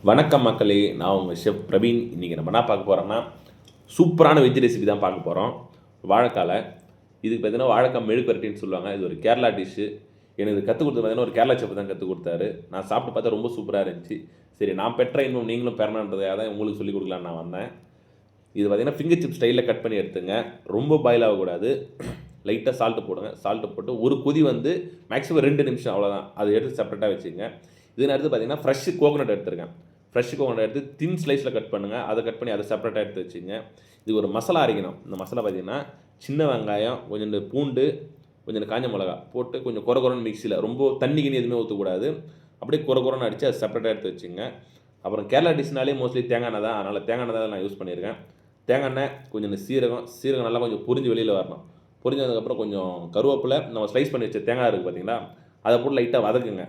வணக்கம் மக்களே, நான் உங்கள் ஷெஃப் பிரவீன். இன்றைக்கி நம்ம என்ன பார்க்க போகிறோம்னா, சூப்பரான வெஜ் ரெசிபி தான் பார்க்க போகிறோம். வாழைக்கால இதுக்கு பார்த்தீங்கன்னா வாழைக்காய் மெழுக்கு வரட்டின்னு சொல்லுவாங்க. இது ஒரு கேரளா டிஷ்ஷு. எனக்கு இது கற்றுக் கொடுத்தது பார்த்தீங்கன்னா ஒரு கேரளா செஃப் தான் கற்றுக் கொடுத்தாரு. நான் சாப்பிட்டு பார்த்தா ரொம்ப சூப்பராக இருந்துச்சு. சரி, நான் பெற்ற இன்னும் நீங்களும் பெறணுன்றதுக்காக தான் உங்களுக்கு சொல்லிக் கொடுக்கலான்னு நான் வந்தேன். இது பார்த்தீங்கன்னா ஃபிங்கர் சிப் ஸ்டைலில் கட் பண்ணி எடுத்துங்க. ரொம்ப பாயில் ஆகக்கூடாது. லைட்டாக சால்ட்டு போடுங்க. சால்ட்டு போட்டு ஒரு கொதி வந்து மேக்ஸிமம் 2 நிமிஷம் அவ்வளோதான். அதை எடுத்து செப்பரேட்டாக வச்சுங்க. இதுன்னு அடுத்து பார்த்தீங்கன்னா ஃப்ரெஷ்ஷு கோகோனட் எடுத்துருக்கேன். ஃப்ரெஷ் கோகோனட் எடுத்து தின் ஸ்லைஸில் கட் பண்ணுங்கள். அதை கட் பண்ணி அதை செப்பரேட்டாக எடுத்து வச்சுங்க. இது ஒரு மசாலா அரைக்கணும். இந்த மசாலா பார்த்தீங்கன்னா சின்ன வெங்காயம், கொஞ்சம் பூண்டு, கொஞ்சம் காஞ்ச மிளகா போட்டு கொஞ்சம் குறன்னு மிக்சியில், ரொம்ப தண்ணி கிணி எதுவுமே ஊற்றக்கூடாது. அப்படியே குறன்னு அடித்து அதை செப்பரேட்டாக எடுத்து வச்சுங்க. அப்புறம் கேரளா டிஷ்னாலே மோஸ்ட்லி தேங்காய் எண்ணெய் தான். அதனால் தேங்காய் எண்ணெய் தான் நான் யூஸ் பண்ணியிருக்கேன். தேங்காய் எண்ணெய், கொஞ்சம் சீரகம் நல்லா கொஞ்சம் பொரிஞ்சு வெளியில் வரணும். பொரிஞ்சதுக்கப்புறம் கொஞ்சம் கருவேப்பிலை, நம்ம ஸ்லைஸ் பண்ணி வச்ச தேங்காய் இருக்குது பார்த்தீங்களா, அதை போட்டு லைட்டாக வதக்குங்க.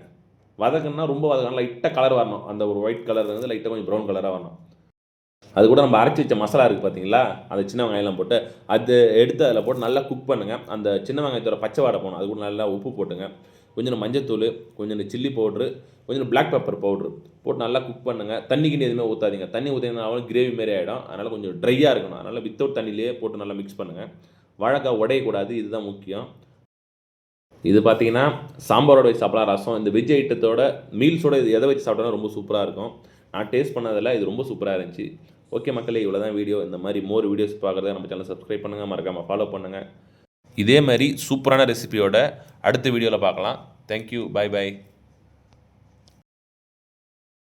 வதக்குன்னா ரொம்ப வதக்கணும், லைட்டாக கலர் வரணும். அந்த ஒரு ஒயிட் கலர் வந்து லைட்டாக கொஞ்சம் ப்ரௌன் கலராக வரணும். அது கூட நம்ம அரைச்சி வச்ச மசாலா இருக்குது பார்த்தீங்களா, அந்த சின்ன வெங்காயம்லாம் போட்டு அது எடுத்து அதில் போட்டு நல்லா குக் பண்ணுங்கள். அந்த சின்ன வெங்காயத்தோட பச்சை வாடை போகணும். அது கூட நல்லா உப்பு போட்டுங்க. கொஞ்சம் மஞ்சத்தூள், கொஞ்சம் சில்லி பவுட்ரு, கொஞ்சம் பிளாக் பெப்பர் பவுட்ரு போட்டு நல்லா குக் பண்ணுங்கள். தண்ணி கிண்ணி எதுவுமே ஊற்றாதீங்க. தண்ணி ஊற்றினாலும் கிரேவி மாரி ஆகிடும். அதனால் கொஞ்சம் ட்ரையாக இருக்கணும். அதனால் வித்தவுட் தண்ணியிலேயே போட்டு நல்லா மிக்ஸ் பண்ணுங்கள். வாழைக்காய் உடையக்கூடாது, இதுதான் முக்கியம். இது பார்த்தீங்கன்னா சாம்பாரோட வச்சு சாப்பிடலாம், ரசம். இந்த வெஜ் ஐட்டத்தோட மீல்ஸோட இது எதை வச்சு சாப்பிட்டாலும் ரொம்ப சூப்பராக இருக்கும். நான் டேஸ்ட் பண்ணதில் இது ரொம்ப சூப்பராக இருந்துச்சு. ஓகே மக்களே, இவ்வளோ தான் வீடியோ. இந்த மாதிரி மோர் வீடியோஸ் பார்க்குறத நம்ம சேனல் சப்ஸ்கிரைப் பண்ணுங்கள், மறக்காமல் ஃபாலோ பண்ணுங்கள். இதே மாதிரி சூப்பரான ரெசிபியோட அடுத்த வீடியோவில் பார்க்கலாம். Thank you, bye by.